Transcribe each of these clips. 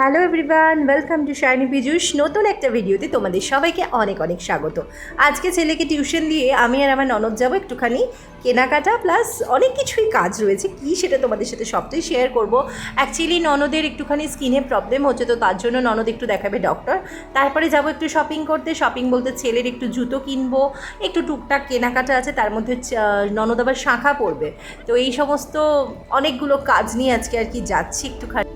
Hello everyone, welcome to shiny Pijush. নতুন একটা ভিডিওতে তোমাদের সবাইকে অনেক অনেক স্বাগত। আজকে ছেলেকে টিউশন দিয়ে আমি আর আমার ননদ যাবো একটুখানি কেনাকাটা, প্লাস অনেক কিছুই কাজ রয়েছে, কি সেটা তোমাদের সাথে সবটাই শেয়ার করব। অ্যাকচুয়ালি ননদের একটুখানি স্কিনে প্রবলেম হচ্ছে, তো তার জন্য ননদ একটু দেখাবে ডক্টর। তারপরে যাব একটু শপিং করতে। শপিং বলতে ছেলের একটু জুতো কিনবো, একটু টুকটাক কেনাকাটা আছে, তার মধ্যে ননদ আবার শাঁখা পড়বে। তো এই সমস্ত অনেকগুলো কাজ নিয়ে আজকে আর কি যাচ্ছি একটুখানি।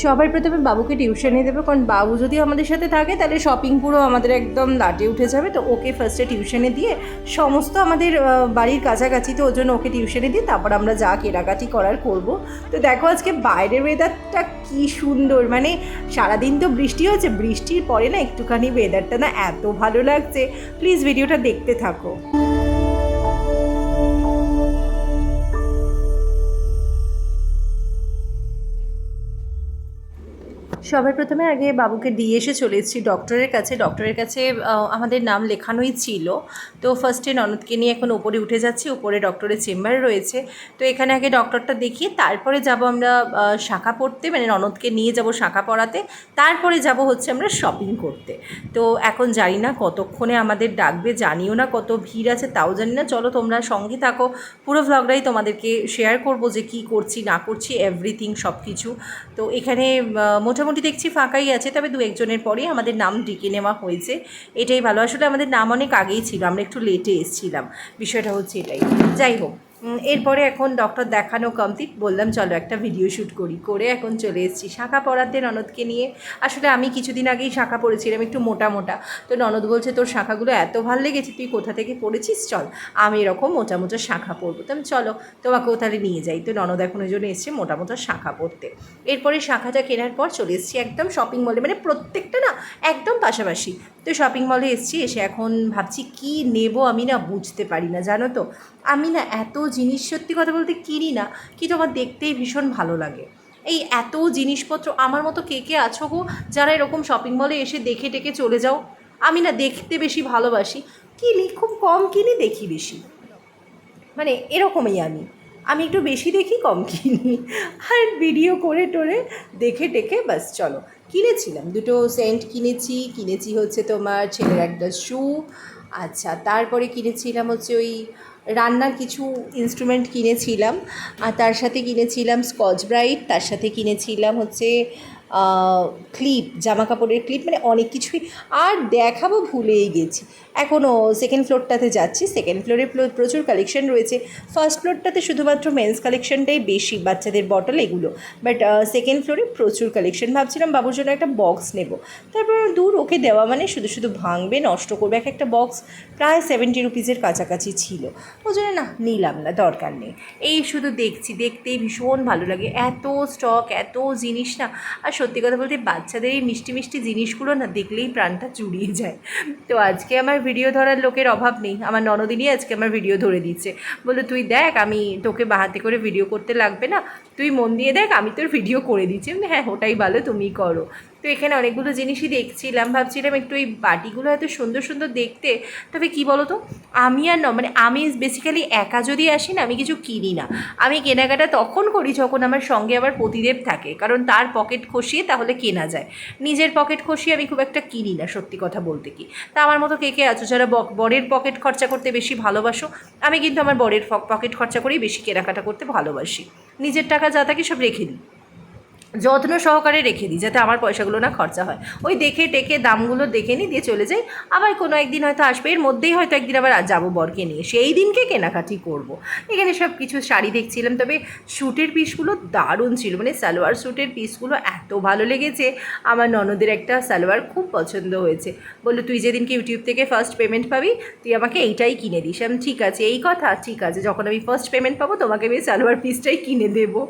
সবার প্রথমে বাবুকে টিউশনে দেবো, কারণ বাবু যদি আমাদের সাথে থাকে তাহলে শপিং পুরো আমাদের একদম লাটে উঠে যাবে। তো ওকে ফার্স্টে টিউশনে দিয়ে সমস্ত আমাদের বাড়ির কাছাকাছি, তো ওই জন্য ওকে টিউশনে দিয়ে তারপর আমরা যা কেনাকাটি করার করব। তো দেখো আজকে বাইরের ওয়েদারটা কি সুন্দর, মানে সারাদিন তো বৃষ্টি হচ্ছে, বৃষ্টির পরে না একটুখানি ওয়েদারটা না এত ভালো লাগছে। প্লিজ ভিডিওটা দেখতে থাকো। সবার প্রথমে আগে বাবুকে দিয়ে এসে চলে এসেছি ডক্টরের কাছে। ডক্টরের কাছে আমাদের নাম লেখানোই ছিল। তো ফার্স্টে ননদকে নিয়ে এখন ওপরে উঠে যাচ্ছি, উপরে ডক্টরের চেম্বার রয়েছে। তো এখানে আগে ডক্টরটা দেখিয়ে তারপরে যাব আমরা শাঁখা পড়তে, মানে ননদকে নিয়ে যাব শাঁখা পড়াতে। তারপরে যাব হচ্ছে আমরা শপিং করতে। তো এখন জানি না কতক্ষণে আমাদের ডাকবে, জানিও না কত ভিড় আছে তাও জানি না। চলো তোমরা সঙ্গে থাকো, পুরো ভ্লগটাই তোমাদেরকে শেয়ার করবো যে কী করছি না করছি এভরিথিং সব কিছু। তো এখানে মোটামুটি দেখছি ফাঁকাই আছে, তবে দু একজনের পরেই আমাদের নাম ডেকে নেওয়া হয়েছে। এটাই ভালো, আসলে আমাদের নাম অনেক আগেই ছিল, আমরা একটু লেটে এসেছিলাম, বিষয়টা হচ্ছে এটাই। যাই হোক, এরপরে এখন ডক্টর দেখানো কমপ্লিট, বললাম চলো একটা ভিডিও শ্যুট করি, করে এখন চলে এসেছি শাঁখা পরাতে ননদকে নিয়ে। আসলে আমি কিছুদিন আগেই শাঁখা পরেছিলাম, একটু মোটা মোটা। তো ননদ বলছে তোর শাঁখাগুলো এত ভালো লেগেছে, তুই কোথা থেকে পড়েছিস, চল আমি এরকম মোটা মোটা শাঁখা পরবো। তো আমি চলো তোমাকেও তাহলে নিয়ে যাই। তো ননদ এখন ওই জন্য এসছে মোটা মোটা শাঁখা পরতে। এরপরে শাঁখাটা কেনার পর চলে এসেছি একদম শপিং মলে, মানে প্রত্যেকটা না একদম পাশাপাশি। তো শপিং মলে এসেছি, এসে এখন ভাবছি কি নেব, আমি না বুঝতে পারি না, জানো তো। আমি না এত জিনিস সত্যি কথা বলতে কিনি না, কিন্তু আমার দেখতেই ভীষণ ভালো লাগে। এই এত জিনিসপত্র, আমার মতো কে কে আছো গো যারা এরকম শপিং মলে এসে দেখে টেকে চলে যাও? আমি না দেখতে বেশি ভালোবাসি, কিনি খুব কম, কিনি দেখি বেশি, মানে এরকমই আমি। আমি একটু বেশি দেখি কম কিনি, আর ভিডিও করে টোরে দেখে টেকে বাস চলো। কিনেছিলাম দুটো সেন্ট কিনেছি হচ্ছে তোমার ছেলের একটা শ্যু। আচ্ছা, তারপরে কিনেছিলাম হচ্ছে ওই রান্নার কিছু ইনস্ট্রুমেন্ট কিনেছিলাম, আর তার সাথে কিনেছিলাম স্কচ ব্রাইট, তার সাথে কিনেছিলাম হচ্ছে ক্লিপ, জামা কাপড়ের ক্লিপ, মানে অনেক কিছুই। আর দেখাবো ভুলেই গেছি, এখনও সেকেন্ড ফ্লোরটাতে যাচ্ছি। সেকেন্ড ফ্লোরে প্রচুর কালেকশন রয়েছে। ফার্স্ট ফ্লোরটাতে শুধুমাত্র মেন্স কালেকশনটাই বেশি, বাচ্চাদের বটল এগুলো। বাট সেকেন্ড ফ্লোরে প্রচুর কালেকশন। ভাবছিলাম বাবুর জন্য একটা বক্স নেব, তারপর দূর ওকে দেওয়া মানে শুধু শুধু ভাঙবে নষ্ট করবে। একটা বক্স প্রায় 70 রুপিসের কাছাকাছি ছিল, ওই জন্য না নিলাম না, দরকার নেই। এই শুধু দেখছি, দেখতেই ভীষণ ভালো লাগে, এত স্টক এত জিনিস না। আর সত্যি কথা বলতে বাচ্চাদের এই মিষ্টি মিষ্টি জিনিসগুলো না দেখলেই প্রাণটা জুড়িয়ে যায়। তো আজকে আমার ভিডিও ধরার লোকের অভাব নেই, আমার ননদিনই আজকে আমার ভিডিও ধরে দিচ্ছে। বললো তুই দেখ, আমি তোকে বাহাতে করে ভিডিও করতে লাগবে না, তুই মন দিয়ে দেখ, আমি তোর ভিডিও করে দিচ্ছি। হ্যাঁ ওটাই ভালো, তুমি করো। তো এখানে অনেকগুলো জিনিসই দেখছিলাম, ভাবছিলাম একটু এই বাটিগুলো এত সুন্দর সুন্দর দেখতে। তবে কি বলো তো, আমি আর মানে আমি বেসিক্যালি একা যদি আসি না, আমি কিছু কিনি না। আমি কেনাকাটা তখন করি যখন আমার সঙ্গে আবার পতিদেব থাকে, কারণ তার পকেট খসিয়ে তাহলে কেনা যায়। নিজের পকেট খসিয়ে আমি খুব একটা কিনি না, সত্যি কথা বলতে কি। তা আমার মতো কে কে আছো যারা বরের পকেট খরচা করতে বেশি ভালোবাসো? আমি কিন্তু আমার বরের পকেট খরচা করেই বেশি কেনাকাটা করতে ভালোবাসি। নিজের টাকা যা থাকে সব রেখে দিই, যত্ন সহকারে রেখে দিই, যাতে আমার পয়সাগুলো না খরচা হয়। ওই দেখে টেকে দামগুলো দেখে নিই, দিয়ে চলে যাই। আবার কোনো একদিন হয়তো আসবে, এর মধ্যেই হয়তো একদিন আবার যাবো বরকে নিয়ে, সেই দিনকে কেনাকাটি করব। এখানে সব কিছু শাড়ি দেখছিলাম, তবে স্যুটের পিসগুলো দারুণ ছিল, মানে সালোয়ার স্যুটের পিসগুলো এত ভালো লেগেছে। আমার ননদের একটা সালোয়ার খুব পছন্দ হয়েছে, বললো তুই যেদিনকে ইউটিউব থেকে ফার্স্ট পেমেন্ট পাবি তুই আমাকে এইটাই কিনে দিস। আমি ঠিক আছে, এই কথা ঠিক আছে, যখন আমি ফার্স্ট পেমেন্ট পাবো তোমাকে আমি সালোয়ার পিসটাই কিনে দেবো।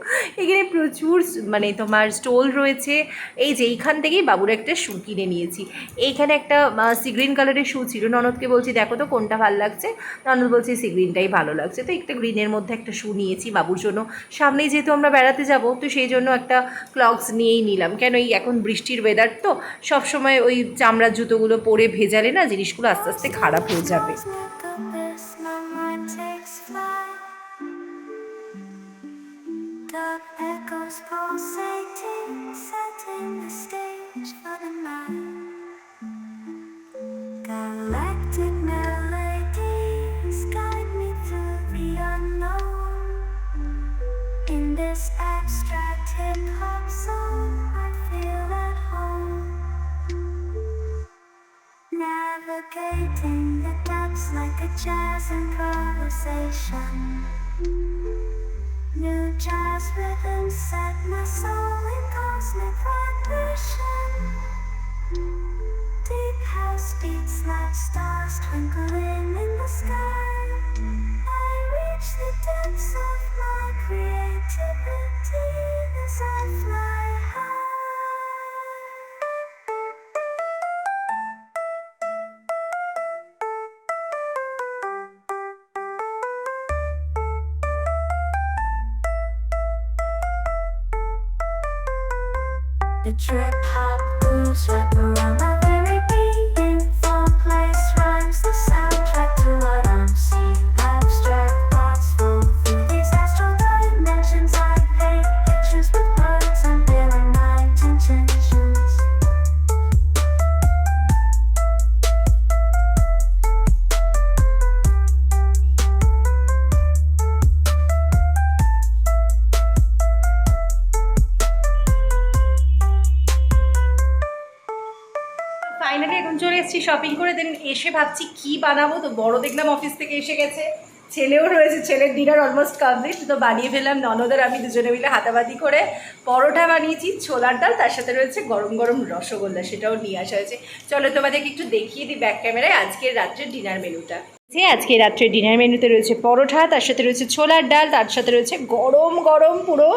এখানে প্রচুর মানে তোমার স্টোল রয়েছে। এই যে এইখান থেকেই বাবুর একটা শ্যু কিনে নিয়েছি। এইখানে একটা সি গ্রিন কালারের শ্যু ছিল, ননদকে বলছি দেখো তো কোনটা ভালো লাগছে, ননদ বলছি সি গ্রিনটাই ভালো লাগছে। তো একটা গ্রিনের মধ্যে একটা শ্যু নিয়েছি বাবুর জন্য, সামনেই যেহেতু আমরা বেড়াতে যাব, তো সেই জন্য একটা ক্লগস নিয়েই নিলাম। কেন এই এখন বৃষ্টির ওয়েদার, তো সবসময় ওই চামড়ার জুতোগুলো পরে ভেজালে না জিনিসগুলো আস্তে আস্তে খারাপ হয়ে যাবে। Dark echoes pulsating, setting the stage for the night. Galactic melodies guide me through the unknown. In this abstract hip-hop song, I feel at home. Navigating the depths like a jazz improvisation. New jazz rhythms set my soul in cosmic vibration. Deep house beats like stars twinkling in the sky. I reach the depths of my creativity as I fly high. The trip hop grooves wrap around my very being. Fall place rhymes the soundtrack to what I'm seeing. Abstract thoughts flow through these astral dimensions. I paint pictures with words and bearing my intentions. Finally এখন চলে এসেছি shopping করে, দেন এসে ভাবছি কি বানাবো। তো বড় দেখলাম অফিস থেকে এসে গেছে, ছেলেও রয়েছে, ছেলের ডিনার অলমোস্ট কমপ্লিট। তো বানিয়ে ফেললাম ননদের আমি দুজনে মিলে হাতাবাদি করে পরোটা বানিয়েছি, ছোলার ডাল, তার সাথে রয়েছে গরম গরম রসগোল্লা, সেটাও নিয়ে আসা হয়েছে। চলো তোমাদেরকে একটু দেখিয়ে দিই ব্যাক ক্যামেরায় আজকের রাত্রের ডিনার মেনুটা। আজকে রাত্রে ডিনার মেনুতে রয়েছে পরোটা, তার সাথে রয়েছে ছোলার ডাল, তার সাথে রয়েছে গরম গরম পুরো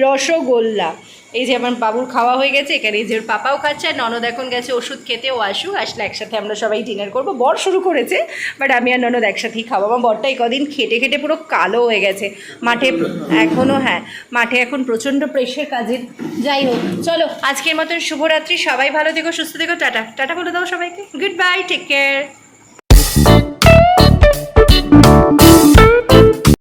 রসগোল্লা। এই যে আমার বাবুর খাওয়া হয়ে গেছে, এখানে এই যে ওর পাপাও খাচ্ছে, আর ননদ এখন গেছে ওষুধ খেতে, ও আসুক, আসলে একসাথে আমরা সবাই ডিনার করবো। বর শুরু করেছে, বাট আমি আর ননদ একসাথেই খাবো। আমার বরটা এই কদিন খেটে খেটে পুরো কালো হয়ে গেছে, মাঠে এখনও, হ্যাঁ মাঠে এখন প্রচণ্ড প্রেশার কাজের। যাই হোক, চলো আজকের মতন শুভরাত্রি, সবাই ভালো থেকো, সুস্থ থেকো, টাটা টাটা বলে দাও সবাইকে, গুড বাই, টেক কেয়ার।